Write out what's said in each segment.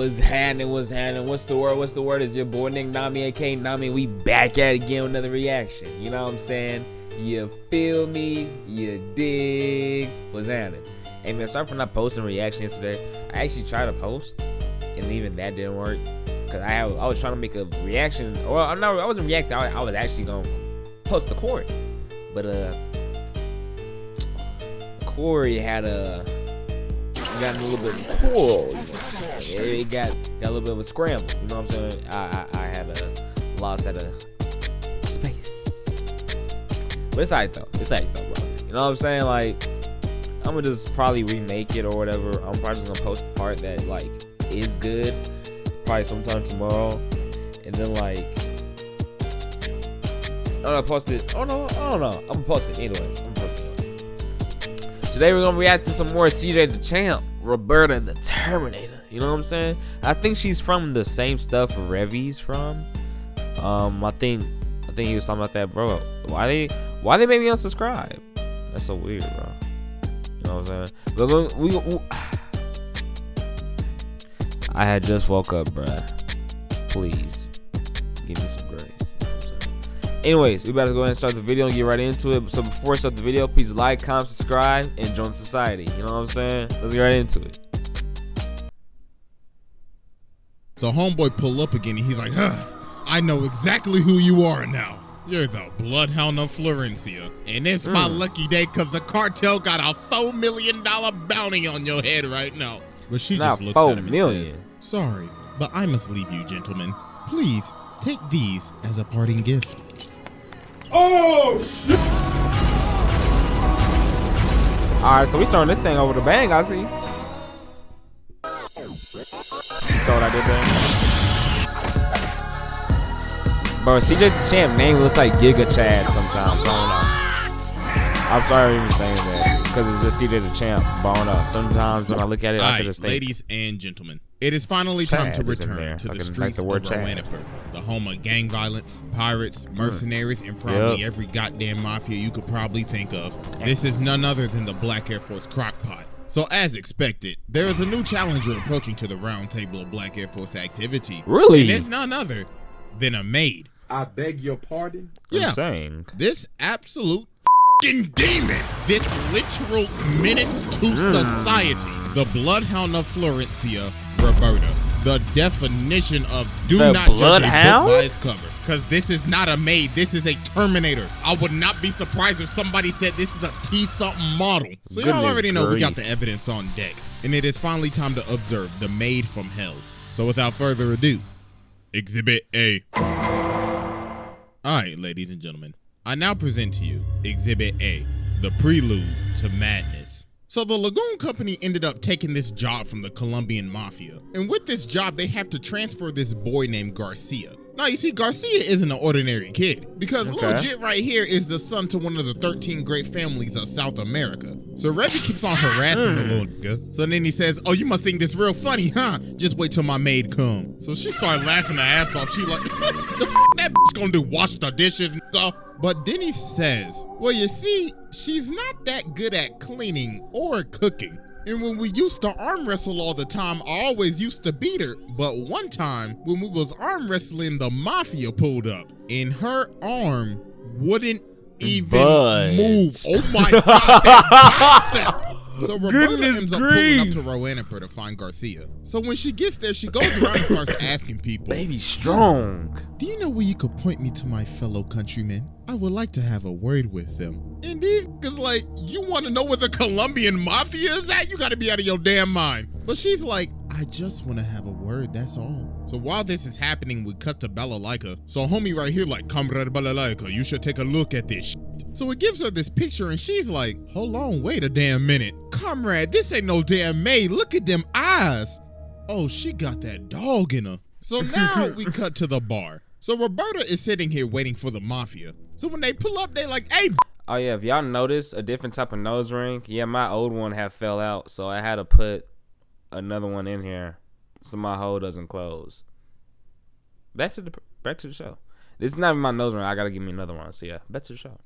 What's happening? What's happening? What's the word? What's the word? It's your boy Nick Nami, aka Nami. We back at it again with another reaction. You know what I'm saying? You feel me? You dig? What's happening? Hey man, sorry for not posting a reaction yesterday. I actually tried to post, and even that didn't work. Cause I was trying to make a reaction. Well, I wasn't reacting. I was actually gonna post the Corey, but Corey had got a little bit cool, you know what I'm saying? It got a little bit of a scramble, you know what I'm saying? I had lost at a space. But it's alright though. It's alright though, bro. You know what I'm saying? Like, I'm gonna just probably remake it or whatever. I'm probably just gonna post the part that like is good, probably sometime tomorrow, and then like I'm gonna post it. Oh no, I don't know. I'm gonna post it anyways. Today we're gonna react to some more CJ the Champ, Roberta the Terminator. You know what I'm saying? I think she's from the same stuff Revy's from. I think he was talking about that, bro. Why they made me unsubscribe? That's so weird, bro. You know what I'm saying? But I had just woke up, bro. Please give me some grace. Anyways, we about to go ahead and start the video and get right into it. So before I start the video, please like, comment, subscribe, and join the society. You know what I'm saying? Let's get right into it. So homeboy pull up again and he's like, I know exactly who you are now. You're the bloodhound of Florencia. And it's my lucky day because the cartel got a $4 million bounty on your head right now. But she just looks at him and says, sorry, but I must leave you, gentlemen. Please take these as a parting gift. Oh shit! Alright, so we starting this thing over the bang, I see. So what I did there? Bro, CJ the Champ name looks like Giga Chad sometimes. I don't know. I'm sorry for even saying that. Because it's just CJ the Champ. But I don't know. Sometimes when I look at it, I can just think. Ladies and gentlemen, it is finally time to return to the streets of Roberta, the home of gang violence, pirates, mercenaries, and probably every goddamn mafia you could probably think of. This is none other than the Black Air Force Crockpot. So as expected, there is a new challenger approaching to the round table of Black Air Force activity. Really? And it's none other than a maid. I beg your pardon? Yeah, insane. This absolute demon, this literal menace to society, the bloodhound of Florencia, Roberta. The definition of do not judge a book by its cover. Because this is not a maid, this is a Terminator. I would not be surprised if somebody said this is a T-something model. So y'all already know we got the evidence on deck. And it is finally time to observe the maid from hell. So without further ado, Exhibit A. Alright, ladies and gentlemen, I now present to you Exhibit A, the prelude to madness. So the Lagoon Company ended up taking this job from the Colombian Mafia. And with this job, they have to transfer this boy named Garcia. Now, you see, Garcia isn't an ordinary kid because legit right here is the son to one of the 13 great families of South America. So Revy keeps on harassing the little nigga. So then he says, oh, you must think this real funny, huh? Just wait till my maid come. So she started laughing her ass off. She like, the f that bitch gonna do? Wash the dishes, nigga? But then he says, well, you see, she's not that good at cleaning or cooking. And when we used to arm wrestle all the time, I always used to beat her. But one time, when we was arm wrestling, the mafia pulled up. And her arm wouldn't even move. Oh my God, that concept. So Roberta ends up pulling up to Roanna to find Garcia. So when she gets there, she goes around and starts asking people, baby strong, do you know where you could point me to my fellow countrymen? I would like to have a word with them. And these niggas like, you want to know where the Colombian Mafia is at? You got to be out of your damn mind. But she's like, I just want to have a word, that's all. So while this is happening, we cut to Balalaika. So homie right here like, Comrade Balalaika, you should take a look at this shit. So it gives her this picture and she's like, hold on, wait a damn minute. Comrade, this ain't no damn maid. Look at them eyes. Oh, she got that dog in her. So now we cut to the bar. So Roberta is sitting here waiting for the mafia. So when they pull up, they like, hey. Oh yeah, if y'all notice a different type of nose ring, yeah, my old one had fell out, so I had to put another one in here so my hole doesn't close. Back to the show. This is not even my nose ring. I gotta give me another one. So yeah, back to the show.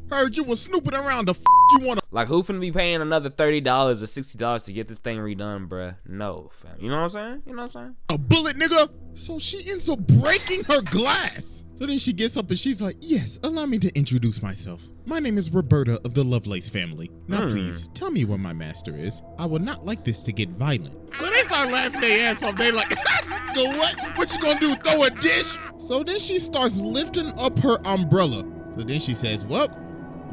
Heard you was snooping around. The you wanna? Like, who finna be paying another $30 or $60 to get this thing redone, bruh? No, fam. You know what I'm saying? You know what I'm saying? A bullet, nigga. So she ends up breaking her glass. So then she gets up and she's like, yes, allow me to introduce myself. My name is Roberta of the Lovelace family. Now please, tell me where my master is. I would not like this to get violent. Well, they start laughing their ass off. They like, go what? What you gonna do, throw a dish? So then she starts lifting up her umbrella. So then she says, well,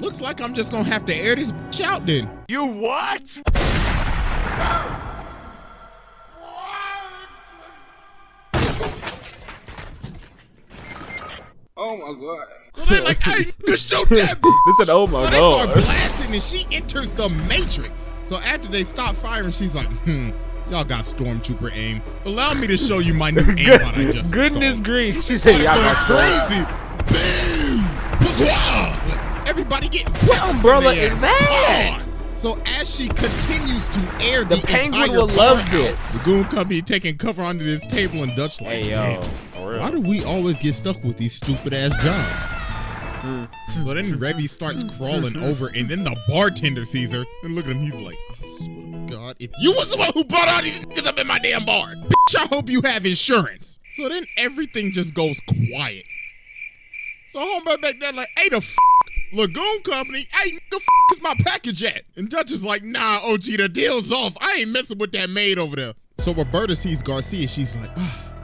looks like I'm just gonna have to air this bitch out then. You what? Oh my god. So they're like, hey, just shoot that bitch. This said, oh my So they god. start blasting and she enters the Matrix. So after they stop firing, she's like, y'all got stormtrooper aim. Allow me to show you my new aimbot I just Goodness installed. grief. She said, y'all got crazy. Boom. Everybody get What umbrella is that? So as she continues to air The the penguin entire will love car out, this. the Goon Company taking cover under this table and Dutch like, Hey, yo. damn, For real. why do we always get stuck with these stupid ass jobs? But then Revy starts crawling over and then the bartender sees her and look at him, he's like, I swear to God, if you was the one who brought all these niggas up in my damn bar, bitch, I hope you have insurance. So then everything just goes quiet. So homeboy back there like, hey, the Lagoon Company, hey, the is my package at? And Dutch is like, nah, OG, the deal's off. I ain't messing with that maid over there. So Roberta sees Garcia. She's like,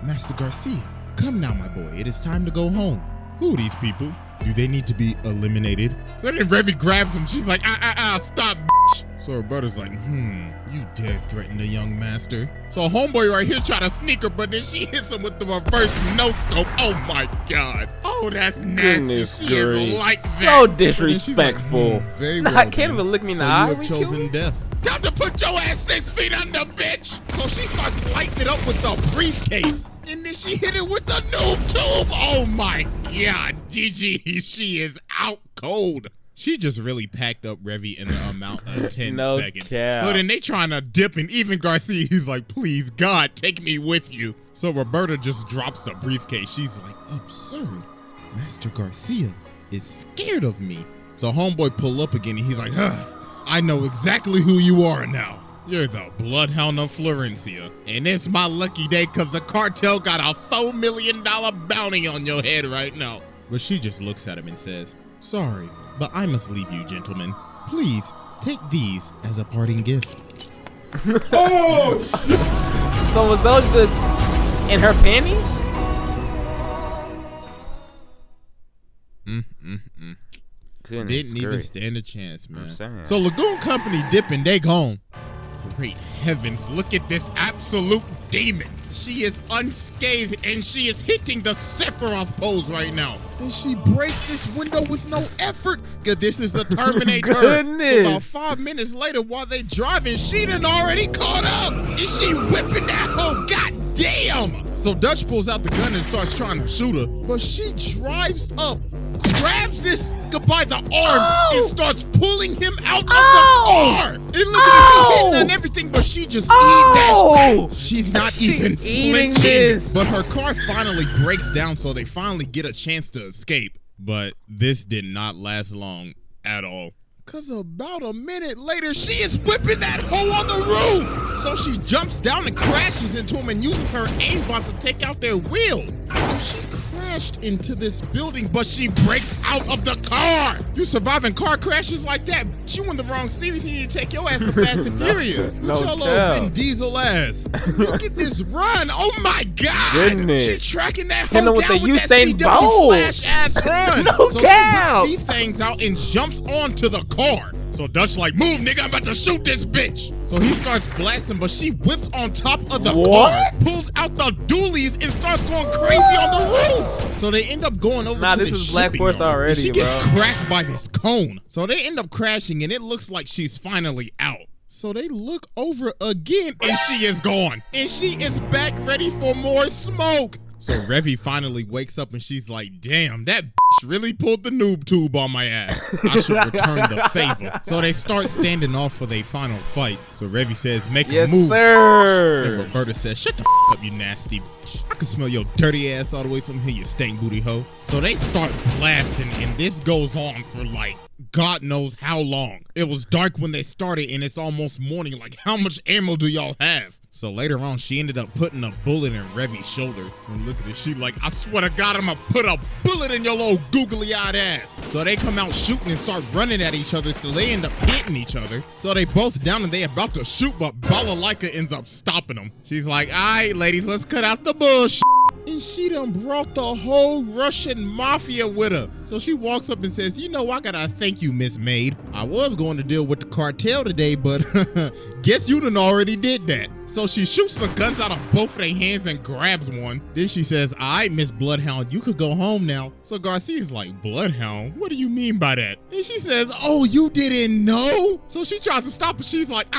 Master Garcia, come now, my boy. It is time to go home. Who are these people? Do they need to be eliminated? So then Revy grabs him. She's like, stop, bitch. So Roberta's like, you dare threaten the young master? So homeboy right here try to sneak her, but then she hits him with the reverse no-scope. Oh my God. Oh, that's nasty. Goodness She grief. is like that. So But then she's like, disrespectful. very I well, can't then. even look me in So the eye. you have We chosen killing? death. Time to put your ass 6 feet under, bitch. So she starts lighting it up with the briefcase. And then she hit it with the noob tube. Oh my God, GG, she is out cold. She just really packed up Revy in the amount of 10 No seconds. cap. So then they trying to dip, and even Garcia, he's like, please, God, take me with you. So Roberta just drops a briefcase. She's like, absurd. Master Garcia is scared of me. So homeboy pull up again, and he's like, I know exactly who you are now. You're the Bloodhound of Florencia. And it's my lucky day because the cartel got a $4 million bounty on your head right now. But she just looks at him and says, sorry, but I must leave you, gentlemen. Please, take these as a parting gift. Oh So was those just in her panties? Goodness Didn't even grief. stand a chance, man. I'm saying. So Lagoon Company dipping, they gone. Great heavens, look at this absolute demon. She is unscathed and she is hitting the Sephiroth pose right now. And she breaks this window with no effort. Cause this is the Terminator. Goodness. So about 5 minutes later while they driving, she done already caught up. And she whipping that hoe, goddamn. So Dutch pulls out the gun and starts trying to shoot her. But she drives up, grabs this nigga by the arm and starts pulling him out of the car. And look at him hitting and everything, but she just eat that shit. She's not even eating flinching. this. But her car finally breaks down, so they finally get a chance to escape. But this did not last long at all. Cause about a minute later, she is whipping that hoe on the roof. So she jumps down and crashes into him and uses her aimbot to take out their wheel. So she crashed into this building, but she breaks out of the car. You surviving car crashes like that? You in the wrong series. You need to take your ass to Fast and Furious. No With your little doubt. Vin Diesel ass. Look at this run. Oh my God. Goodness. She tracking that Hitting hoe with down the with that Usain CW Bolt. flash ass run. No So cap. she whips these things out and jumps onto the car. So Dutch like, move, nigga, I'm about to shoot this bitch. So he starts blasting, but she whips on top of the car, pulls out the dualies, and starts going crazy on the roof. So they end up going over Nah, to this the is Black shipping Force yard, and already, she gets bro. cracked by this cone. So they end up crashing, and it looks like she's finally out. So they look over again, and she is gone. And she is back ready for more smoke. So Revy finally wakes up, and she's like, damn, that bitch really pulled the noob tube on my ass. I should return the favor. So they start standing off for their final fight. So Revy says, make a move. Yes, sir. And Roberta says, shut the up, you nasty bitch. I can smell your dirty ass all the way from here, you stank booty hoe. So they start blasting, and this goes on for like God knows how long. It was dark when they started, and it's almost morning. Like, how much ammo do y'all have? So later on, she ended up putting a bullet in Revy's shoulder. And look at her, she like, I swear to God, I'm gonna put a bullet in your little googly-eyed ass. So they come out shooting and start running at each other, so they end up hitting each other. So they both down and they about to shoot, but Balalaika ends up stopping them. She's like, all right, ladies, let's cut out the bullshit. And she done brought the whole Russian mafia with her. So she walks up and says, you know, I gotta thank you, Miss Maid. I was going to deal with the cartel today, but guess you done already did that. So she shoots the guns out of both of their hands and grabs one. Then she says, all right, Miss Bloodhound, you could go home now. So Garcia's like, Bloodhound? What do you mean by that? And she says, oh, you didn't know? So she tries to stop, but she's like,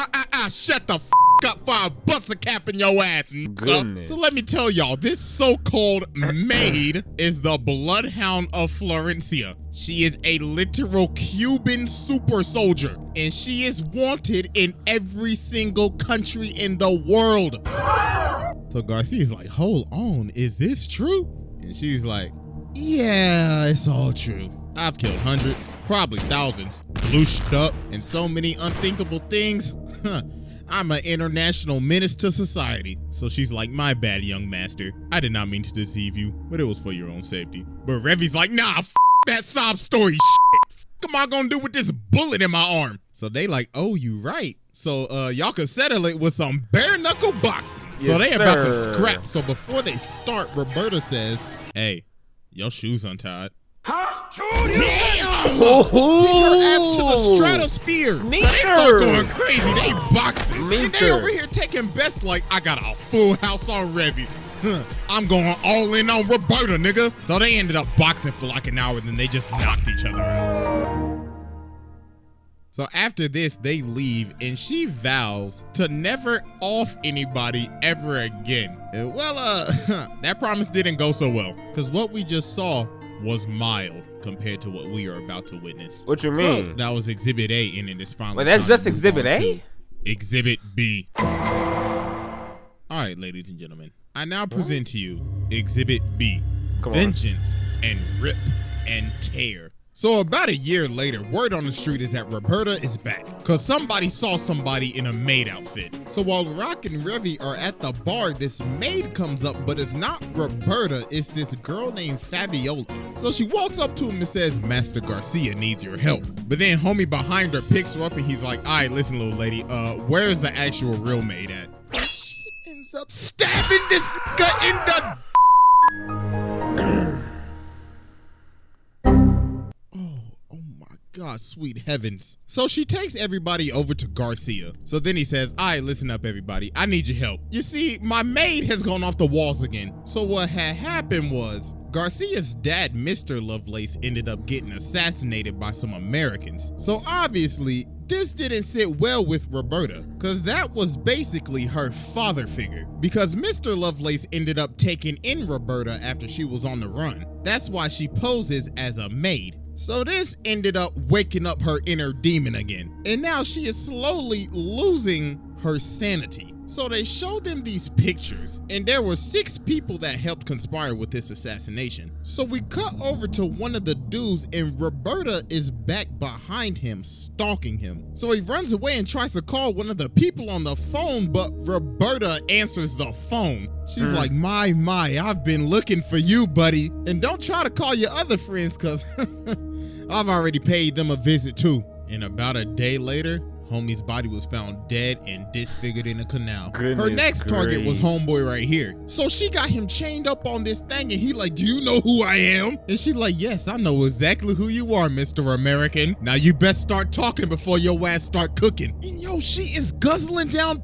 shut the up for I bust a cap in your ass. Goodness. So let me tell y'all, this so-called maid is the Bloodhound of Florencia. She is a literal Cuban super soldier, and she is wanted in every single country in the world. So Garcia's like, hold on, is this true? And she's like, yeah, it's all true. I've killed hundreds, probably thousands, blushed up, and so many unthinkable things. I'm an international menace to society. So she's like, my bad, young master. I did not mean to deceive you, but it was for your own safety. But Revy's like, nah, that sob story shit. What am I gonna do with this bullet in my arm? So they like, oh, you right. So y'all can settle it with some bare knuckle boxing. Yes, so they about to sir. scrap. So before they start, Roberta says, hey, your shoes untied. Damn! See her ass to the stratosphere. So they start going crazy. They boxing. And they over here taking bets like, I got a full house on Revy. I'm going all in on Roberta, nigga. So they ended up boxing for like an hour, then they just knocked each other out. So after this, they leave, and she vows to never off anybody ever again. Well, that promise didn't go so well, because what we just saw was mild compared to what we are about to witness. What you mean? So that was Exhibit A, and it is finally. Wait, that's just Exhibit A? Exhibit B. All right, ladies and gentlemen, I now present to you Exhibit B. Come on. Vengeance and Rip and Tear. So about a year later, word on the street is that Roberta is back, cause somebody saw somebody in a maid outfit. So while Rock and Revy are at the bar, this maid comes up, but it's not Roberta, it's this girl named Fabiola. So she walks up to him and says, Master Garcia needs your help. But then homie behind her picks her up and he's like, all right, listen, little lady, where is the actual real maid at? She ends up stabbing this nigga in the God, sweet heavens. So she takes everybody over to Garcia. So then he says, all right, listen up, everybody. I need your help. You see, my maid has gone off the walls again. So what had happened was Garcia's dad, Mr. Lovelace, ended up getting assassinated by some Americans. So obviously, this didn't sit well with Roberta, because that was basically her father figure. Because Mr. Lovelace ended up taking in Roberta after she was on the run. That's why she poses as a maid. So this ended up waking up her inner demon again. And now she is slowly losing her sanity. So they showed them these pictures, and there were 6 people that helped conspire with this assassination. So we cut over to one of the dudes, and Roberta is back behind him, stalking him. So he runs away and tries to call one of the people on the phone, but Roberta answers the phone. She's like, my, I've been looking for you, buddy. And don't try to call your other friends, cause I've already paid them a visit too. And about a day later, homie's body was found dead and disfigured in a canal. Her next target was homeboy right here. So she got him chained up on this thing, and he like, do you know who I am? And she like, yes, I know exactly who you are, Mr. American. Now you best start talking before your ass start cooking. And yo, she is guzzling down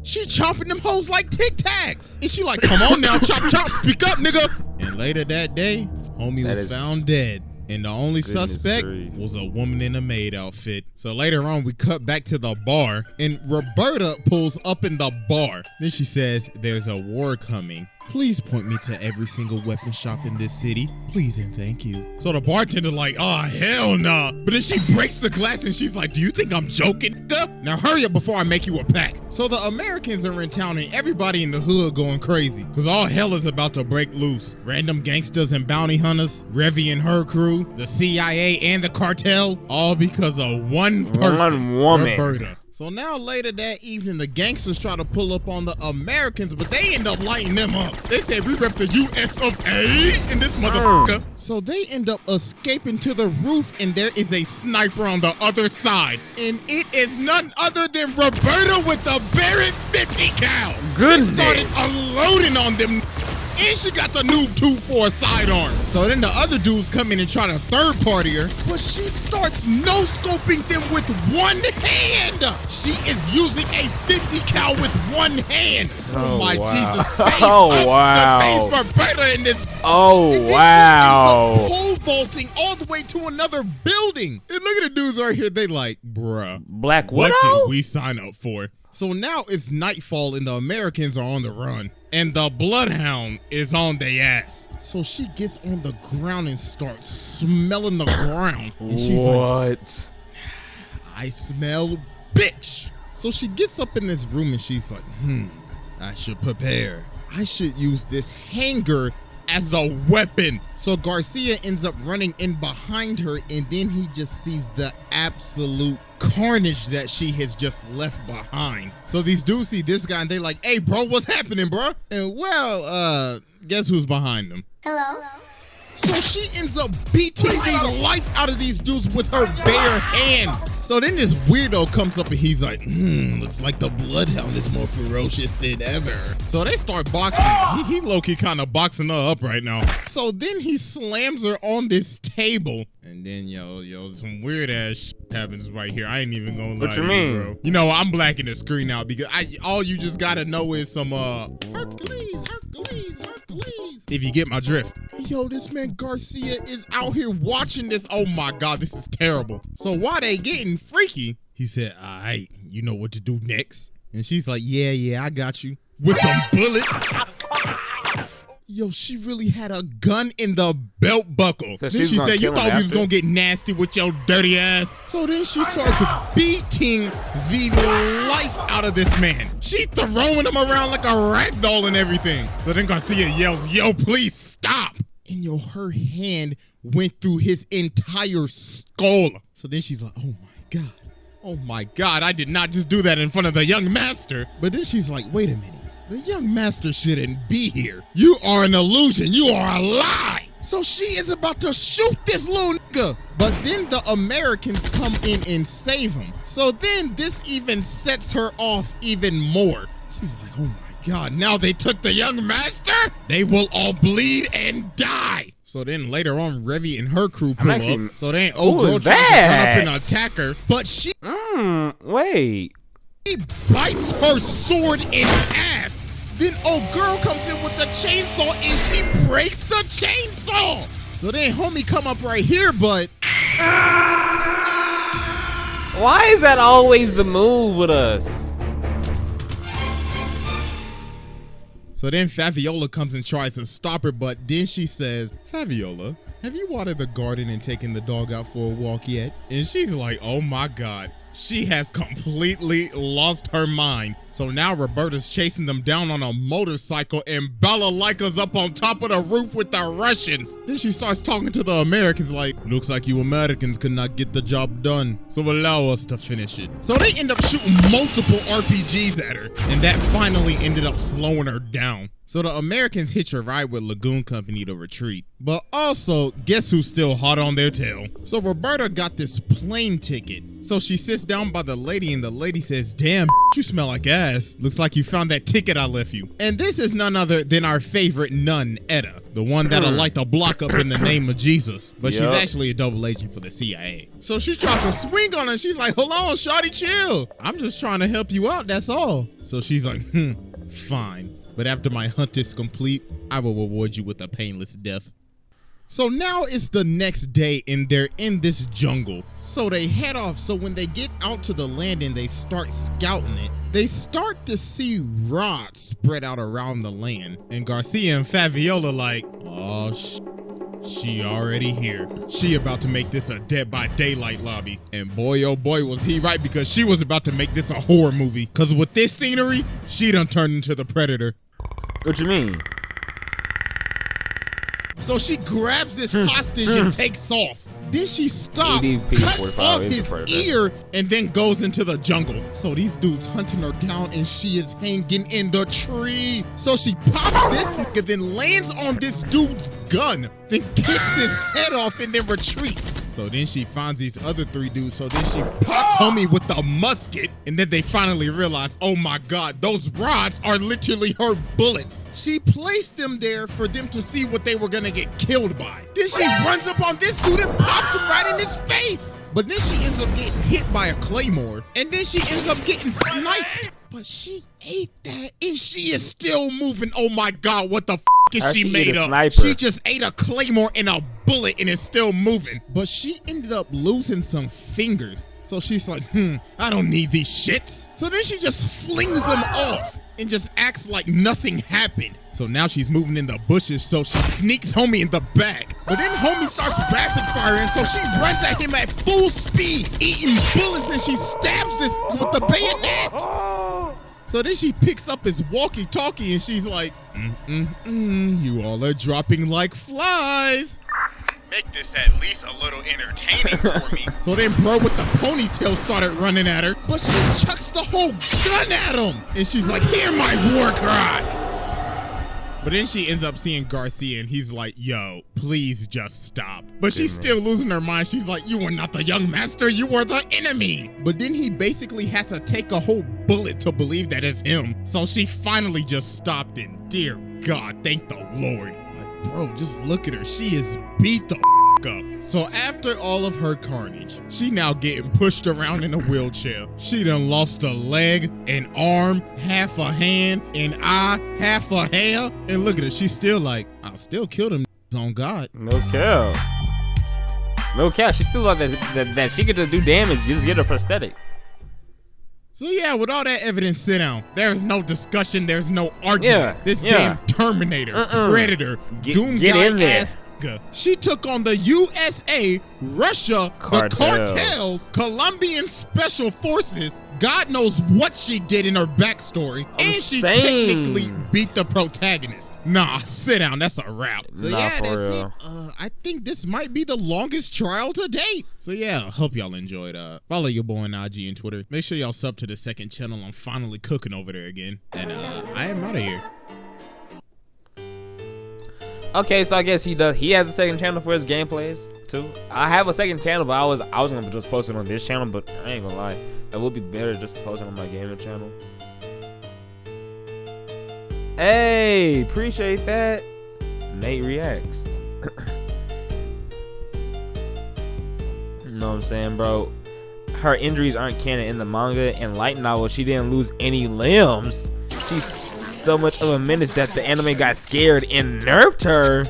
she chomping them hoes like Tic Tacs. And she like, come on now, chop, speak up, nigga. And later that day, homie was found dead. And the only suspect was a woman in a maid outfit. So later on, we cut back to the bar, and Roberta pulls up in the bar. Then she says, there's a war coming, Please point me to every single weapon shop in this city. Please and thank you. So the bartender like, oh, hell nah. But then she breaks the glass and she's like, do you think I'm joking? Now hurry up before I make you a pack. So the Americans are in town and everybody in the hood going crazy. Cause all hell is about to break loose. Random gangsters and bounty hunters, Revy and her crew, the CIA and the cartel, all because of one person, One woman. Roberta. So now later that evening, the gangsters try to pull up on the Americans, but they end up lighting them up. They said, we rep the US of A in this motherfucker. So they end up escaping to the roof, and there is a sniper on the other side. And it is none other than Roberta with the Barrett 50 cal. Goodness. She started unloading on them. And she got the noob tube for a sidearm. So then the other dudes come in and try to third party her, but she starts no-scoping them with one hand. She is using a 50 cal with one hand. Oh my wow. Jesus. Face Oh, up wow. the face Roberta in this. Oh, and then wow. She ends up pole vaulting all the way to another building. And look at the dudes right here. They like, bruh. Black What Widow? did we sign up for? So now it's nightfall and the Americans are on the run. And the bloodhound is on their ass. So she gets on the ground and starts smelling the ground. And she's like, I smell bitch. So she gets up in this room and she's like, I should prepare. I should use this hanger as a weapon. So Garcia ends up running in behind her, and then he just sees the absolute carnage that she has just left behind. So these dudes see this guy and they like, hey bro, what's happening, bro? And well, guess who's behind them? Hello? So she ends up beating the life out of these dudes with her bare hands. So then this weirdo comes up and he's like, looks like the bloodhound is more ferocious than ever. So they start boxing. He low-key kind of boxing her up right now. So then he slams her on this table. And then, yo, some weird ass shit happens right here. I ain't even gonna lie What you to mean? you, bro. You know, I'm blacking the screen out because all you just gotta know is some, Hercules. If you get my drift. Yo, this man Garcia is out here watching this. Oh my God, this is terrible. So while they getting freaky, he said, all right, you know what to do next. And she's like, yeah, I got you. With some bullets. Yo, she really had a gun in the belt buckle. So then she gonna said, you kill him thought we was after? gonna get nasty with your dirty ass. So then she starts beating the life out of this man. She throwing him around like a rag doll and everything. So then Garcia yells, yo, please stop. And yo, her hand went through his entire skull. So then she's like, oh my God. Oh my God, I did not just do that in front of the young master. But then she's like, wait a minute. The young master shouldn't be here. You are an illusion. You are a lie. So she is about to shoot this little nigga. But then the Americans come in and save him. So then this even sets her off even more. She's like, oh my God, now they took the young master? They will all bleed and die. So then later on, Revy and her crew pull up. So then old girl tries to run up and attack her. But she Wait. He bites her sword in half. Then old girl comes in with the chainsaw and she breaks the chainsaw. So then homie come up right here, but Why is that always the move with us? so then Faviola comes and tries to stop her, but then she says, Faviola, have you watered the garden and taken the dog out for a walk yet? And she's like, oh my God. She has completely lost her mind. So now Roberta's chasing them down on a motorcycle and Balalika's up on top of the roof with the Russians. Then she starts talking to the Americans like, looks like you Americans could not get the job done, so allow us to finish it. So they end up shooting multiple RPGs at her, and that finally ended up slowing her down. So the Americans hitch a ride with Lagoon Company to retreat. But also, guess who's still hot on their tail? So Roberta got this plane ticket. So she sits down by the lady and the lady says, damn, you smell like ass. Looks like you found that ticket I left you. And this is none other than our favorite nun, Etta. The one that'll light the block up in the name of Jesus. But she's actually a double agent for the CIA. So she tries to swing on her. She's like, hold on, shawty, chill. I'm just trying to help you out, that's all. So she's like, fine. But after my hunt is complete, I will reward you with a painless death. So now it's the next day and they're in this jungle. So they head off. So when they get out to the land and they start scouting it, they start to see rods spread out around the land. And Garcia and Fabiola like, oh, she already here. She about to make this a Dead by Daylight lobby. And boy, oh boy, was he right, because she was about to make this a horror movie. Because with this scenery, she done turned into the Predator. What you mean? So she grabs this hostage and takes off. Then she stops, EDP cuts 45 off is his a predator. ear, and then goes into the jungle. So these dudes hunting her down, and she is hanging in the tree. So she pops this nigga, then lands on this dude's gun, then kicks his head off and then retreats. So then she finds these other 3 dudes. So then she pops homie with the musket, and then they finally realize, oh my God, those rods are literally her bullets. She placed them there for them to see what they were gonna get killed by. Then she runs up on this dude and pops him right in his face. But then she ends up getting hit by a claymore, and then she ends up getting sniped. But she ate that, and she is still moving. Oh my God, what the f is How she she made eat a up? sniper? She just ate a claymore and a bullet and is still moving. But she ended up losing some fingers. So she's like, I don't need these shits. So then she just flings them off and just acts like nothing happened. So now she's moving in the bushes, so she sneaks homie in the back. But then homie starts rapid firing, so she runs at him at full speed, eating bullets, and she stabs this with the bayonet. So then she picks up his walkie-talkie and she's like, you all are dropping like flies. Make this at least a little entertaining for me. So then bro with the ponytail started running at her, but she chucks the whole gun at him. And she's like, hear my war cry. But then she ends up seeing Garcia and he's like, yo, please just stop. But she's still losing her mind. She's like, you are not the young master, you are the enemy. But then he basically has to take a whole bullet to believe that it's him. So she finally just stopped and dear God, thank the Lord. Like, bro, just look at her. She is beat the up. So after all of her carnage, she now getting pushed around in a wheelchair. She done lost a leg, an arm, half a hand, an eye, half a hair. And look at her, she's still like, I'll still kill them on God. No cap. No cap. She still like that she could just do damage. Just get a prosthetic. So yeah, with all that evidence, sit down. There's no discussion. There's no argument. Yeah, This yeah. damn Terminator, Predator, Doom get guy in there. ass. She took on the USA, Russia, the cartel, Colombian special forces. God knows what she did in her backstory. And she technically beat the protagonist. Nah, sit down. That's a wrap. So Nah, yeah, for that's real. it. I think this might be the longest trial to date. So yeah, hope y'all enjoyed. Follow your boy on IG and Twitter. Make sure y'all sub to the second channel. I'm finally cooking over there again. And I am out of here. Okay, so I guess he has a second channel for his gameplays too. I have a second channel, but I was gonna just post it on this channel, but I ain't gonna lie, that would be better just to post it on my gaming channel. Hey, appreciate that. Nate reacts. You know what I'm saying, bro? Her injuries aren't canon in the manga and light novel. She didn't lose any limbs. She's so much of a menace that the anime got scared and nerfed her.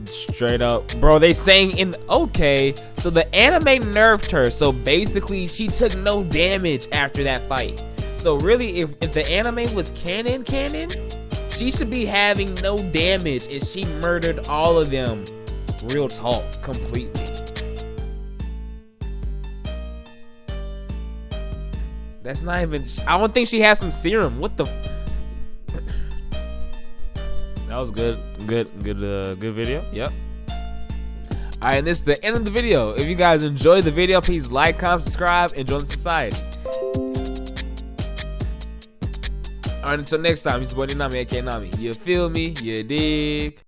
Straight up, bro. They saying in okay, so the anime nerfed her. So basically, she took no damage after that fight. So really, if the anime was canon, she should be having no damage, and she murdered all of them. Real talk, completely. That's not even. I don't think she has some serum. What the? That was good video. Yep. All right, and this is the end of the video. If you guys enjoyed the video, please like, comment, subscribe, and join the society. All right, until next time, it's your boy Nami, aka Nami. You feel me? You dig?